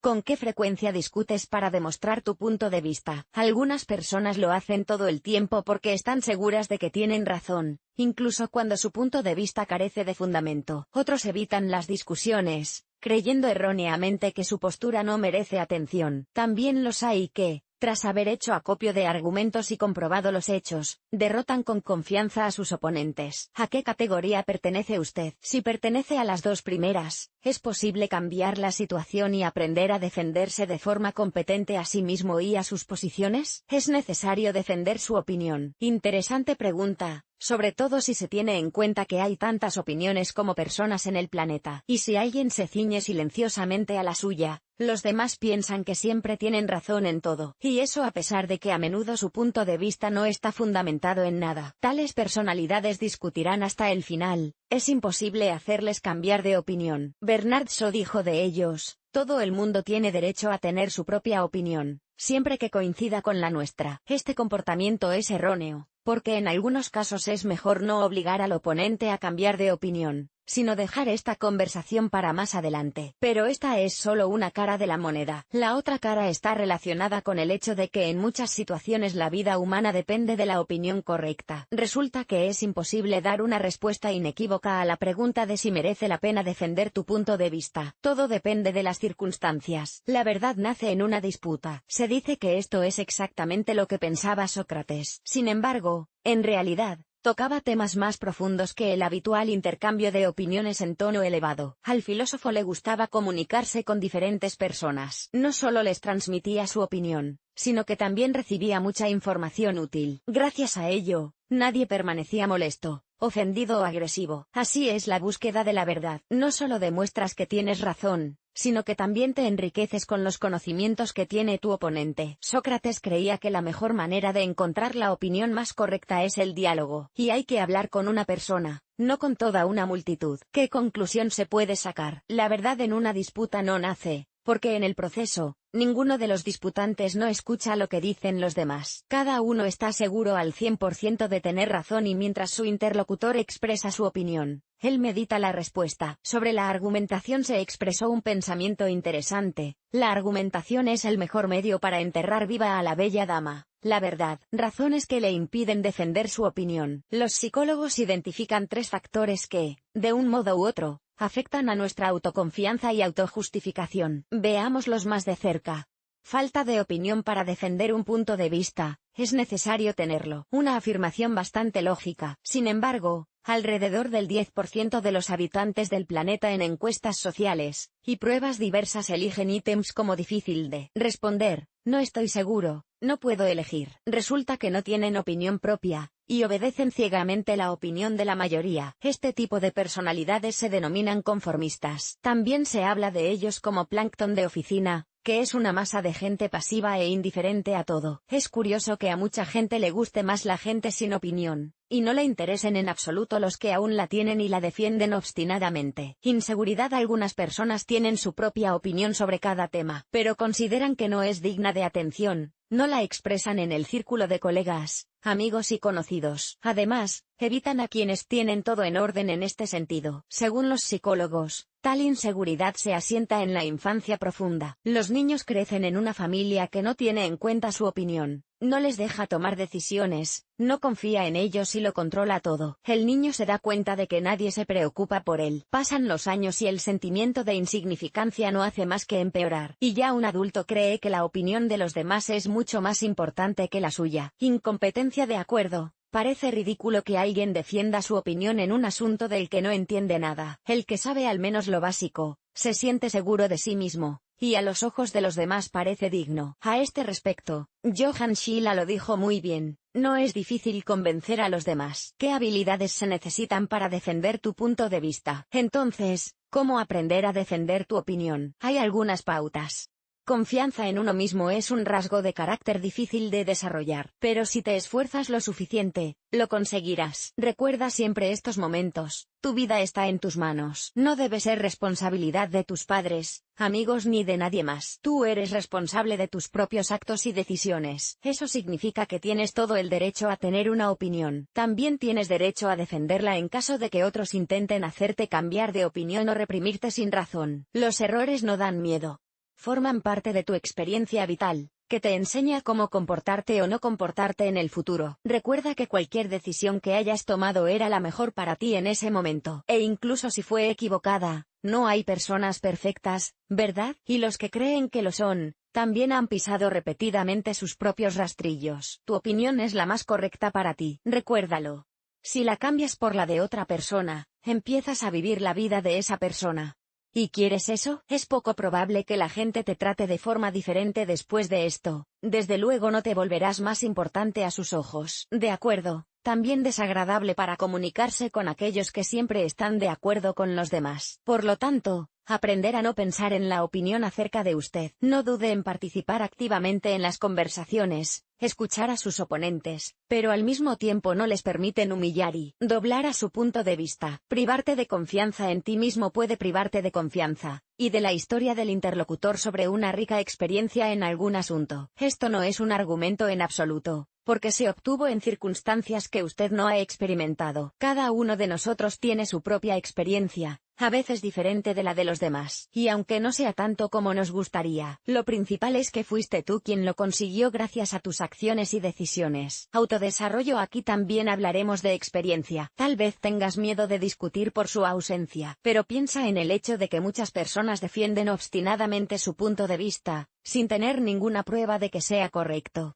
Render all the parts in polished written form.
¿Con qué frecuencia discutes para demostrar tu punto de vista? Algunas personas lo hacen todo el tiempo porque están seguras de que tienen razón, incluso cuando su punto de vista carece de fundamento. Otros evitan las discusiones, creyendo erróneamente que su postura no merece atención. También los hay que, tras haber hecho acopio de argumentos y comprobado los hechos, derrotan con confianza a sus oponentes. ¿A qué categoría pertenece usted? Si pertenece a las dos primeras, es posible cambiar la situación y aprender a defenderse de forma competente a sí mismo y a sus posiciones. ¿Es necesario defender su opinión? Interesante pregunta, sobre todo si se tiene en cuenta que hay tantas opiniones como personas en el planeta. Y si alguien se ciñe silenciosamente a la suya, los demás piensan que siempre tienen razón en todo. Y eso a pesar de que a menudo su punto de vista no está fundamentado en nada. Tales personalidades discutirán hasta el final. Es imposible hacerles cambiar de opinión. Bernard Shaw dijo de ellos: todo el mundo tiene derecho a tener su propia opinión, siempre que coincida con la nuestra. Este comportamiento es erróneo, porque en algunos casos es mejor no obligar al oponente a cambiar de opinión, sino dejar esta conversación para más adelante. Pero esta es solo una cara de la moneda. La otra cara está relacionada con el hecho de que en muchas situaciones la vida humana depende de la opinión correcta. Resulta que es imposible dar una respuesta inequívoca a la pregunta de si merece la pena defender tu punto de vista. Todo depende de las circunstancias. La verdad nace en una disputa. Se dice que esto es exactamente lo que pensaba Sócrates. Sin embargo, en realidad, tocaba temas más profundos que el habitual intercambio de opiniones en tono elevado. Al filósofo le gustaba comunicarse con diferentes personas. No solo les transmitía su opinión, sino que también recibía mucha información útil. Gracias a ello, nadie permanecía molesto, ofendido o agresivo. Así es la búsqueda de la verdad. No solo demuestras que tienes razón, sino que también te enriqueces con los conocimientos que tiene tu oponente. Sócrates creía que la mejor manera de encontrar la opinión más correcta es el diálogo. Y hay que hablar con una persona, no con toda una multitud. ¿Qué conclusión se puede sacar? La verdad en una disputa no nace, porque en el proceso, ninguno de los disputantes no escucha lo que dicen los demás. Cada uno está seguro al 100% de tener razón y mientras su interlocutor expresa su opinión, él medita la respuesta. Sobre la argumentación se expresó un pensamiento interesante. La argumentación es el mejor medio para enterrar viva a la bella dama. La verdad. Razones que le impiden defender su opinión. Los psicólogos identifican 3 factores que, de un modo u otro, afectan a nuestra autoconfianza y autojustificación. Veámoslos más de cerca. Falta de opinión para defender un punto de vista. Es necesario tenerlo. Una afirmación bastante lógica. Sin embargo, alrededor del 10% de los habitantes del planeta en encuestas sociales y pruebas diversas eligen ítems como difícil de responder, no estoy seguro, no puedo elegir. Resulta que no tienen opinión propia, y obedecen ciegamente la opinión de la mayoría. Este tipo de personalidades se denominan conformistas. También se habla de ellos como plancton de oficina, que es una masa de gente pasiva e indiferente a todo. Es curioso que a mucha gente le guste más la gente sin opinión, y no le interesen en absoluto los que aún la tienen y la defienden obstinadamente. Inseguridad. Algunas personas tienen su propia opinión sobre cada tema, pero consideran que no es digna de atención, no la expresan en el círculo de colegas, amigos y conocidos. Además, evitan a quienes tienen todo en orden en este sentido. Según los psicólogos, tal inseguridad se asienta en la infancia profunda. Los niños crecen en una familia que no tiene en cuenta su opinión, no les deja tomar decisiones, no confía en ellos y lo controla todo. El niño se da cuenta de que nadie se preocupa por él. Pasan los años y el sentimiento de insignificancia no hace más que empeorar. Y ya un adulto cree que la opinión de los demás es mucho más importante que la suya. Incompetencia. De acuerdo. Parece ridículo que alguien defienda su opinión en un asunto del que no entiende nada. El que sabe al menos lo básico, se siente seguro de sí mismo, y a los ojos de los demás parece digno. A este respecto, Johann Schiller lo dijo muy bien: no es difícil convencer a los demás. ¿Qué habilidades se necesitan para defender tu punto de vista? Entonces, ¿cómo aprender a defender tu opinión? Hay algunas pautas. Confianza en uno mismo es un rasgo de carácter difícil de desarrollar, pero si te esfuerzas lo suficiente, lo conseguirás. Recuerda siempre estos momentos: tu vida está en tus manos. No debe ser responsabilidad de tus padres, amigos ni de nadie más. Tú eres responsable de tus propios actos y decisiones. Eso significa que tienes todo el derecho a tener una opinión. También tienes derecho a defenderla en caso de que otros intenten hacerte cambiar de opinión o reprimirte sin razón. Los errores no dan miedo. Forman parte de tu experiencia vital, que te enseña cómo comportarte o no comportarte en el futuro. Recuerda que cualquier decisión que hayas tomado era la mejor para ti en ese momento. E incluso si fue equivocada, no hay personas perfectas, ¿verdad? Y los que creen que lo son, también han pisado repetidamente sus propios rastrillos. Tu opinión es la más correcta para ti. Recuérdalo. Si la cambias por la de otra persona, empiezas a vivir la vida de esa persona. ¿Y quieres eso? Es poco probable que la gente te trate de forma diferente después de esto. Desde luego no te volverás más importante a sus ojos. De acuerdo. También desagradable para comunicarse con aquellos que siempre están de acuerdo con los demás. Por lo tanto, aprender a no pensar en la opinión acerca de usted. No dude en participar activamente en las conversaciones, escuchar a sus oponentes, pero al mismo tiempo no les permiten humillar y doblar a su punto de vista. Privarte de confianza en ti mismo puede privarte de confianza y de la historia del interlocutor sobre una rica experiencia en algún asunto. Esto no es un argumento en absoluto, porque se obtuvo en circunstancias que usted no ha experimentado. Cada uno de nosotros tiene su propia experiencia, a veces diferente de la de los demás, y aunque no sea tanto como nos gustaría, lo principal es que fuiste tú quien lo consiguió gracias a tus acciones y decisiones. Autodesarrollo. Aquí también hablaremos de experiencia. Tal vez tengas miedo de discutir por su ausencia, pero piensa en el hecho de que muchas personas defienden obstinadamente su punto de vista, sin tener ninguna prueba de que sea correcto.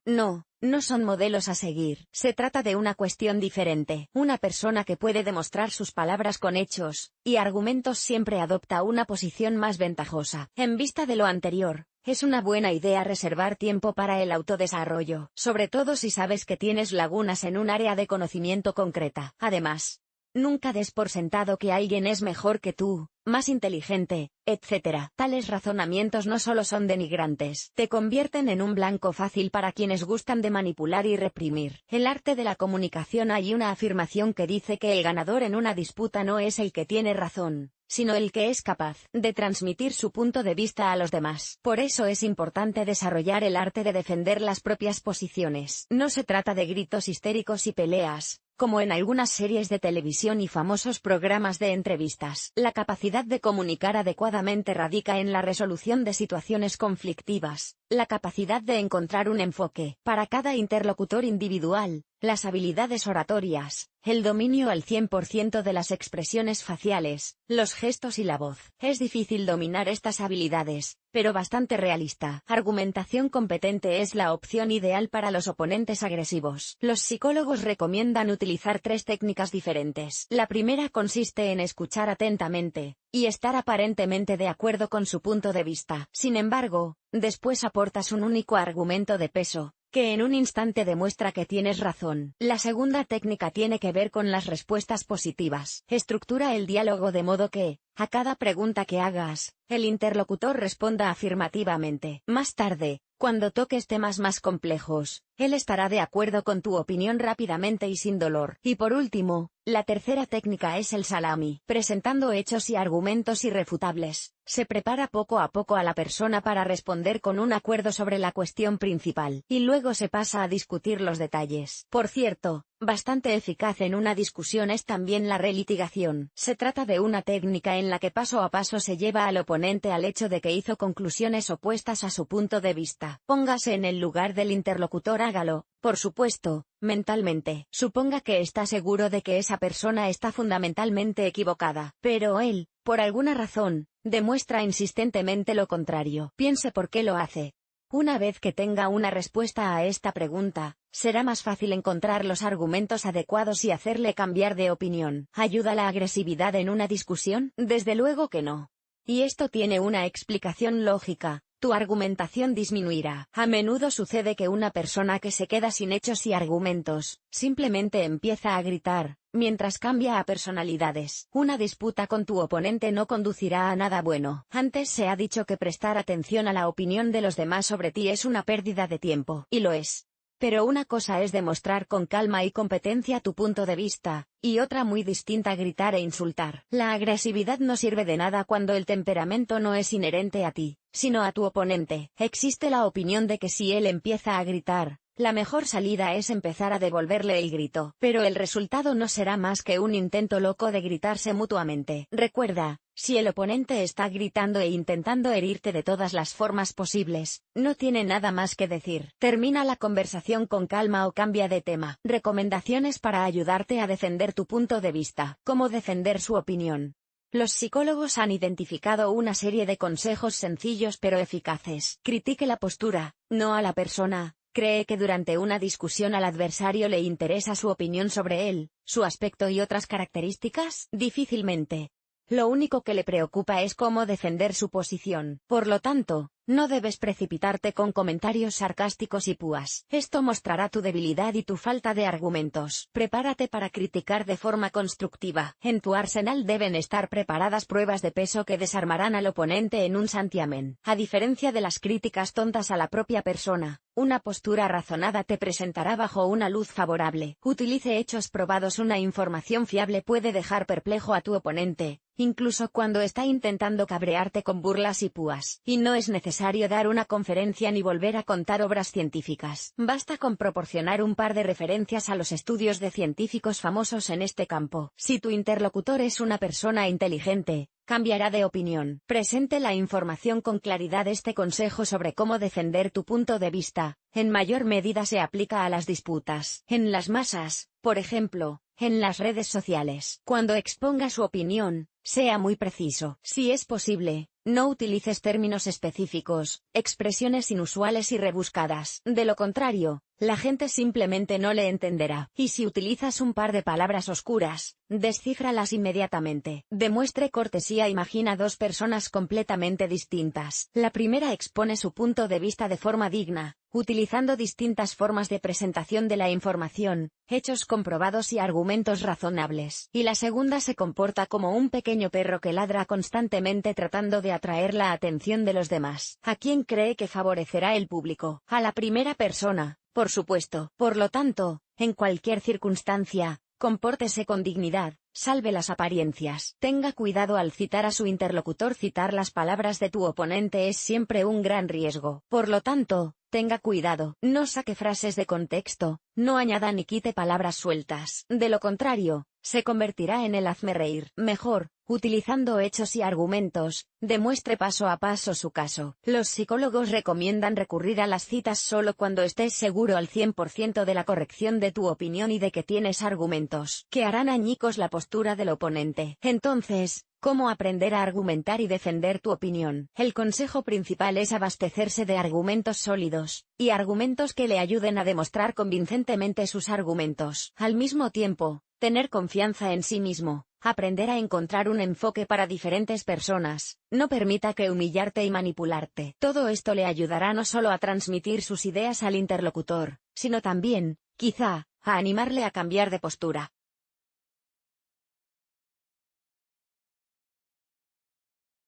No son modelos a seguir. Se trata de una cuestión diferente. Una persona que puede demostrar sus palabras con hechos y argumentos siempre adopta una posición más ventajosa. En vista de lo anterior, es una buena idea reservar tiempo para el autodesarrollo, sobre todo si sabes que tienes lagunas en un área de conocimiento concreta. Además, nunca des por sentado que alguien es mejor que tú, más inteligente, etc. Tales razonamientos no solo son denigrantes, te convierten en un blanco fácil para quienes gustan de manipular y reprimir. El arte de la comunicación. Hay una afirmación que dice que el ganador en una disputa no es el que tiene razón, sino el que es capaz de transmitir su punto de vista a los demás. Por eso es importante desarrollar el arte de defender las propias posiciones. No se trata de gritos histéricos y peleas, como en algunas series de televisión y famosos programas de entrevistas. La capacidad de comunicar adecuadamente radica en la resolución de situaciones conflictivas, la capacidad de encontrar un enfoque para cada interlocutor individual, las habilidades oratorias, el dominio al 100% de las expresiones faciales, los gestos y la voz. Es difícil dominar estas habilidades, pero bastante realista. Argumentación competente es la opción ideal para los oponentes agresivos. Los psicólogos recomiendan utilizar 3 técnicas diferentes. La primera consiste en escuchar atentamente y estar aparentemente de acuerdo con su punto de vista. Sin embargo, después aportas un único argumento de peso, que en un instante demuestra que tienes razón. La segunda técnica tiene que ver con las respuestas positivas. Estructura el diálogo de modo que, a cada pregunta que hagas, el interlocutor responda afirmativamente. Más tarde, cuando toques temas más complejos, él estará de acuerdo con tu opinión rápidamente y sin dolor. Y por último, la tercera técnica es el salami. Presentando hechos y argumentos irrefutables, se prepara poco a poco a la persona para responder con un acuerdo sobre la cuestión principal, y luego se pasa a discutir los detalles. Por cierto, bastante eficaz en una discusión es también la relitigación. Se trata de una técnica en la que paso a paso se lleva al oponente al hecho de que hizo conclusiones opuestas a su punto de vista. Póngase en el lugar del interlocutor. Hágalo, por supuesto, mentalmente. Suponga que está seguro de que esa persona está fundamentalmente equivocada, pero él, por alguna razón, demuestra insistentemente lo contrario. Piense por qué lo hace. Una vez que tenga una respuesta a esta pregunta, será más fácil encontrar los argumentos adecuados y hacerle cambiar de opinión. ¿Ayuda la agresividad en una discusión? Desde luego que no. Y esto tiene una explicación lógica. Tu argumentación disminuirá. A menudo sucede que una persona que se queda sin hechos y argumentos, simplemente empieza a gritar, mientras cambia a personalidades. Una disputa con tu oponente no conducirá a nada bueno. Antes se ha dicho que prestar atención a la opinión de los demás sobre ti es una pérdida de tiempo, y lo es. Pero una cosa es demostrar con calma y competencia tu punto de vista, y otra muy distinta gritar e insultar. La agresividad no sirve de nada cuando el temperamento no es inherente a ti, sino a tu oponente. Existe la opinión de que si él empieza a gritar, la mejor salida es empezar a devolverle el grito. Pero el resultado no será más que un intento loco de gritarse mutuamente. Recuerda, Si el oponente está gritando e intentando herirte de todas las formas posibles, no tiene nada más que decir. Termina la conversación con calma o cambia de tema. Recomendaciones para ayudarte a defender tu punto de vista. ¿Cómo defender su opinión? Los psicólogos han identificado una serie de consejos sencillos pero eficaces. Critique la postura, no a la persona. ¿Cree que durante una discusión al adversario le interesa su opinión sobre él, su aspecto y otras características? Difícilmente. Lo único que le preocupa es cómo defender su posición. Por lo tanto, no debes precipitarte con comentarios sarcásticos y púas. Esto mostrará tu debilidad y tu falta de argumentos. Prepárate para criticar de forma constructiva. En tu arsenal deben estar preparadas pruebas de peso que desarmarán al oponente en un santiamén. A diferencia de las críticas tontas a la propia persona, una postura razonada te presentará bajo una luz favorable. Utilice hechos probados. Una información fiable puede dejar perplejo a tu oponente, incluso cuando está intentando cabrearte con burlas y púas. Y no es necesario dar una conferencia ni volver a contar obras científicas. Basta con proporcionar un par de referencias a los estudios de científicos famosos en este campo. Si tu interlocutor es una persona inteligente, cambiará de opinión. Presente la información con claridad. Este consejo sobre cómo defender tu punto de vista, en mayor medida se aplica a las disputas en las masas, por ejemplo, en las redes sociales. Cuando exponga su opinión, sea muy preciso. Si es posible, no utilices términos específicos, expresiones inusuales y rebuscadas. De lo contrario, la gente simplemente no le entenderá. Y si utilizas un par de palabras oscuras, descífralas inmediatamente. Demuestre cortesía. Imagina dos personas completamente distintas. La primera expone su punto de vista de forma digna, utilizando distintas formas de presentación de la información, hechos comprobados y argumentos razonables. Y la segunda se comporta como un pequeño perro que ladra constantemente tratando de atraer la atención de los demás. ¿A quién cree que favorecerá el público? A la primera persona, por supuesto. Por lo tanto, en cualquier circunstancia, compórtese con dignidad, salve las apariencias. Tenga cuidado al citar a su interlocutor. Citar las palabras de tu oponente es siempre un gran riesgo. Por lo tanto, tenga cuidado. No saque frases de contexto, no añada ni quite palabras sueltas. De lo contrario, se convertirá en el hazme reír. Mejor, utilizando hechos y argumentos, demuestre paso a paso su caso. Los psicólogos recomiendan recurrir a las citas solo cuando estés seguro al 100% de la corrección de tu opinión y de que tienes argumentos que harán añicos la postura del oponente. Entonces, ¿cómo aprender a argumentar y defender tu opinión? El consejo principal es abastecerse de argumentos sólidos, y argumentos que le ayuden a demostrar convincentemente sus argumentos. Al mismo tiempo, tener confianza en sí mismo, aprender a encontrar un enfoque para diferentes personas, no permita que humillarte y manipularte. Todo esto le ayudará no solo a transmitir sus ideas al interlocutor, sino también, quizá, a animarle a cambiar de postura.